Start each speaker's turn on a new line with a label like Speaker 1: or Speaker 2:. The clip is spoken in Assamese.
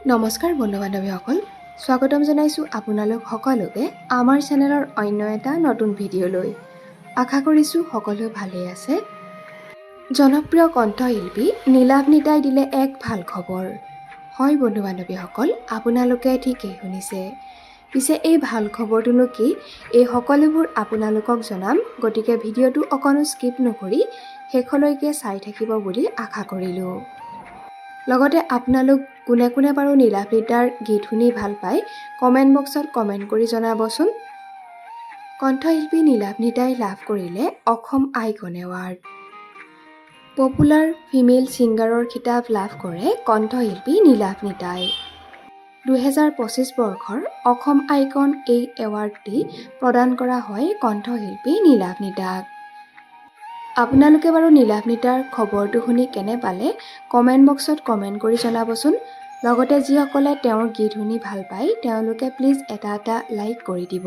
Speaker 1: নমস্কাৰ বন্ধু বান্ধৱীসকল, স্বাগতম জনাইছোঁ আপোনালোক সকলোকে আমাৰ চেনেলৰ অন্য এটা নতুন ভিডিঅ'লৈ। আশা কৰিছোঁ সকলো ভালেই আছে। জনপ্ৰিয় কণ্ঠশিল্পী নীলাভ নিতাই দিলে এক ভাল খবৰ। হয় বন্ধু বান্ধৱীসকল, আপোনালোকে ঠিকেই শুনিছে। পিছে এই ভাল খবৰটোনো কি, এই সকলোবোৰ আপোনালোকক জনাম, গতিকে ভিডিঅ'টো অকণো স্কিপ নকৰি শেষলৈকে চাই থাকিব বুলি আশা কৰিলোঁ। লগতে আপোনালোক কোনে কোনে বাৰু নীলাভ নিতাৰ গীত শুনি ভাল পায় কমেণ্ট বক্সত কমেণ্ট কৰি জনাবচোন। কণ্ঠশিল্পী নীলাভ নিতাই লাভ কৰিলে Assam icon award. Popular female ছিংগাৰৰ খিতাপ লাভ কৰে কণ্ঠশিল্পী নীলাভ নিতাই। 2025 বৰ্ষৰ অসম আইকন এই এৱাৰ্ডটি প্ৰদান কৰা হয় কণ্ঠশিল্পী নীলাভ নিতাক। আপোনালোকে বাৰু নীলাভ নিতাৰ খবৰটো শুনি কেনে পালে কমেণ্ট বক্সত কমেণ্ট কৰি জনাবচোন। লগতে যিসকলে তেওঁৰ গীত শুনি ভাল পায় তেওঁলোকে প্লিজ এটা লাইক কৰি দিব।